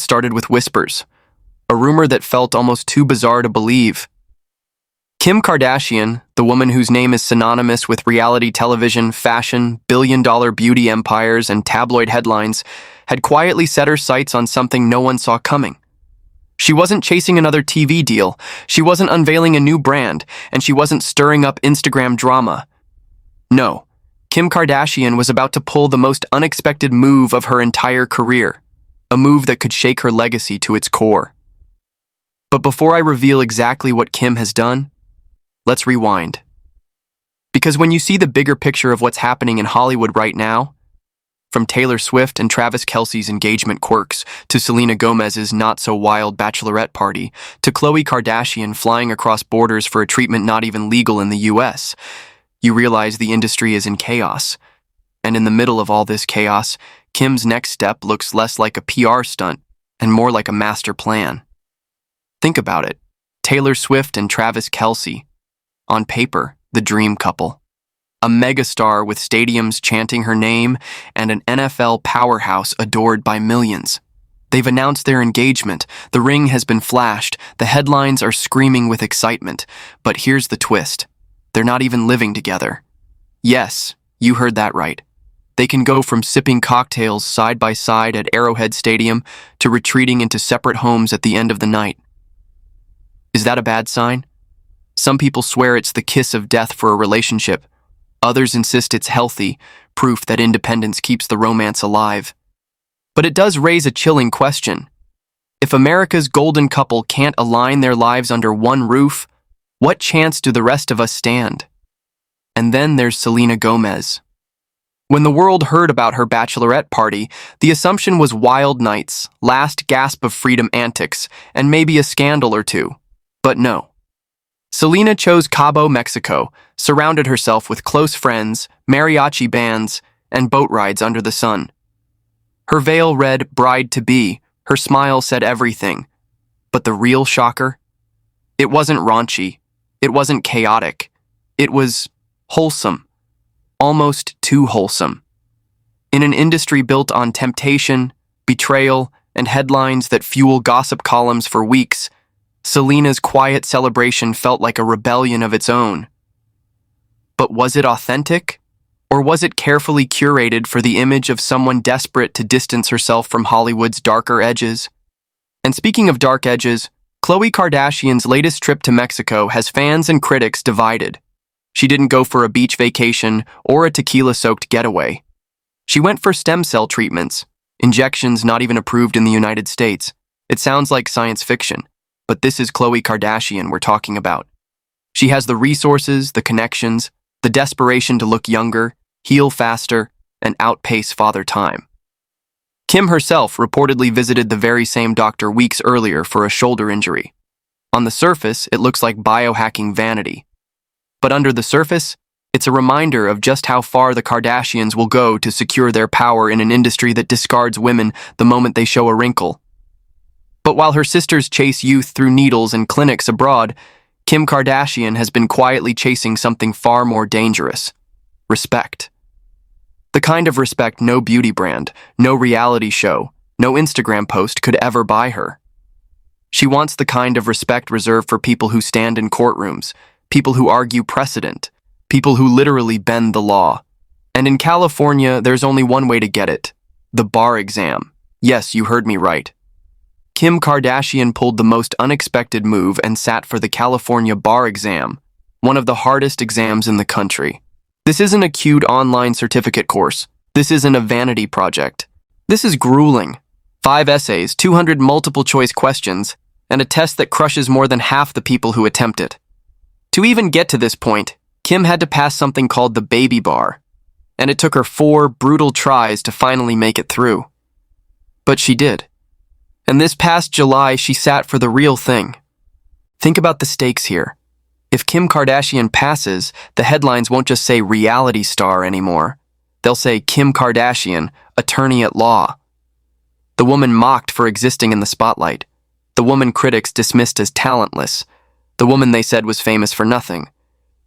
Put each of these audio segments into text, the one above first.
started with whispers, a rumor that felt almost too bizarre to believe. Kim Kardashian, the woman whose name is synonymous with reality television, fashion, billion-dollar beauty empires, and tabloid headlines, had quietly set her sights on something no one saw coming. She wasn't chasing another TV deal, she wasn't unveiling a new brand, and she wasn't stirring up Instagram drama. No, Kim Kardashian was about to pull the most unexpected move of her entire career, a move that could shake her legacy to its core. But before I reveal exactly what Kim has done, let's rewind. Because when you see the bigger picture of what's happening in Hollywood right now, from Taylor Swift and Travis Kelce's engagement quirks to Selena Gomez's not-so-wild bachelorette party to Khloé Kardashian flying across borders for a treatment not even legal in the US, you realize the industry is in chaos. And in the middle of all this chaos, Kim's next step looks less like a PR stunt and more like a master plan. Think about it. Taylor Swift and Travis Kelce. On paper, the dream couple. A megastar with stadiums chanting her name and an NFL powerhouse adored by millions. They've announced their engagement, the ring has been flashed, the headlines are screaming with excitement. But here's the twist. They're not even living together. Yes, you heard that right. They can go from sipping cocktails side by side at Arrowhead Stadium to retreating into separate homes at the end of the night. Is that a bad sign? Some people swear it's the kiss of death for a relationship. Others insist it's healthy, proof that independence keeps the romance alive. But it does raise a chilling question. If America's golden couple can't align their lives under one roof, what chance do the rest of us stand? And then there's Selena Gomez. When the world heard about her bachelorette party, the assumption was wild nights, last gasp of freedom antics, and maybe a scandal or two. But no. Selena chose Cabo, Mexico, surrounded herself with close friends, mariachi bands, and boat rides under the sun. Her veil read bride-to-be, her smile said everything. But the real shocker? It wasn't raunchy, it wasn't chaotic, it was wholesome, almost too wholesome. In an industry built on temptation, betrayal, and headlines that fuel gossip columns for weeks, Selena's quiet celebration felt like a rebellion of its own. But was it authentic? Or was it carefully curated for the image of someone desperate to distance herself from Hollywood's darker edges? And speaking of dark edges, Khloé Kardashian's latest trip to Mexico has fans and critics divided. She didn't go for a beach vacation or a tequila-soaked getaway. She went for stem cell treatments, injections not even approved in the United States. It sounds like science fiction. But this is Khloé Kardashian we're talking about. She has the resources, the connections, the desperation to look younger, heal faster, and outpace father time. Kim herself reportedly visited the very same doctor weeks earlier for a shoulder injury. On the surface, it looks like biohacking vanity. But under the surface, it's a reminder of just how far the Kardashians will go to secure their power in an industry that discards women the moment they show a wrinkle. But while her sisters chase youth through needles and clinics abroad, Kim Kardashian has been quietly chasing something far more dangerous: respect. The kind of respect no beauty brand, no reality show, no Instagram post could ever buy her. She wants the kind of respect reserved for people who stand in courtrooms, people who argue precedent, people who literally bend the law. And in California, there's only one way to get it: the bar exam. Yes, you heard me right. Kim Kardashian pulled the most unexpected move and sat for the California bar exam, one of the hardest exams in the country. This isn't a cute online certificate course. This isn't a vanity project. This is grueling. 5 essays, 200 multiple-choice questions, and a test that crushes more than half the people who attempt it. To even get to this point, Kim had to pass something called the baby bar, and it took her 4 brutal tries to finally make it through. But she did. And this past July, she sat for the real thing. Think about the stakes here. If Kim Kardashian passes, the headlines won't just say reality star anymore. They'll say Kim Kardashian, attorney at law. The woman mocked for existing in the spotlight. The woman critics dismissed as talentless. The woman they said was famous for nothing.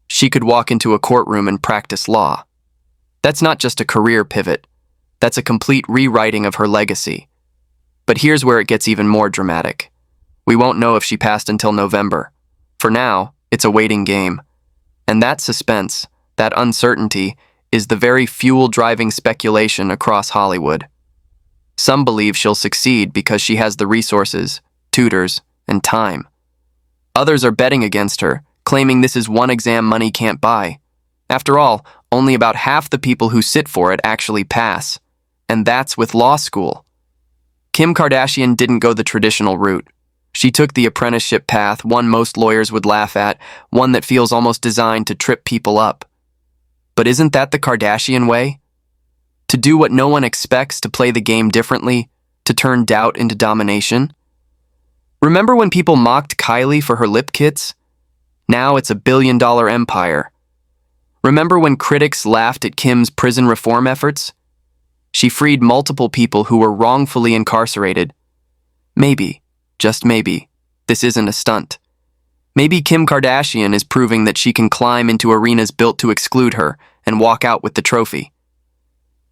She could walk into a courtroom and practice law. That's not just a career pivot. That's a complete rewriting of her legacy. But here's where it gets even more dramatic. We won't know if she passed until November. For now, it's a waiting game. And that suspense, that uncertainty, is the very fuel driving speculation across Hollywood. Some believe she'll succeed because she has the resources, tutors, and time. Others are betting against her, claiming this is one exam money can't buy. After all, only about half the people who sit for it actually pass. And that's with law school. Kim Kardashian didn't go the traditional route. She took the apprenticeship path, one most lawyers would laugh at, one that feels almost designed to trip people up. But isn't that the Kardashian way? To do what no one expects, to play the game differently, to turn doubt into domination? Remember when people mocked Kylie for her lip kits? Now it's a billion-dollar empire. Remember when critics laughed at Kim's prison reform efforts? She freed multiple people who were wrongfully incarcerated. Maybe, just maybe, this isn't a stunt. Maybe Kim Kardashian is proving that she can climb into arenas built to exclude her and walk out with the trophy.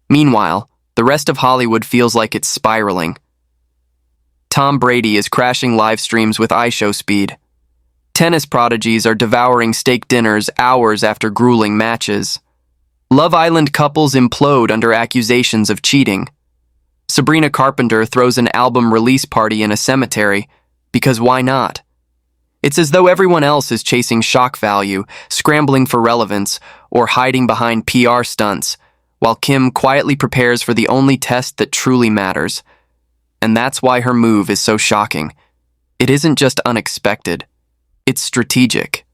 Meanwhile, the rest of Hollywood feels like it's spiraling. Tom Brady is crashing live streams with iShow speed. Tennis prodigies are devouring steak dinners hours after grueling matches. Love Island couples implode under accusations of cheating. Sabrina Carpenter throws an album release party in a cemetery, because why not? It's as though everyone else is chasing shock value, scrambling for relevance, or hiding behind PR stunts, while Kim quietly prepares for the only test that truly matters. And that's why her move is so shocking. It isn't just unexpected. It's strategic.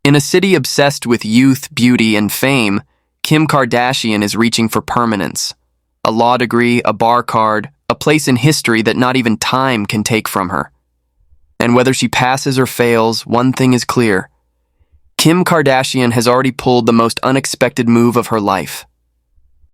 In a city obsessed with youth, beauty, and fame, Kim Kardashian is reaching for permanence. A law degree, a bar card, a place in history that not even time can take from her. And whether she passes or fails, one thing is clear. Kim Kardashian has already pulled the most unexpected move of her life.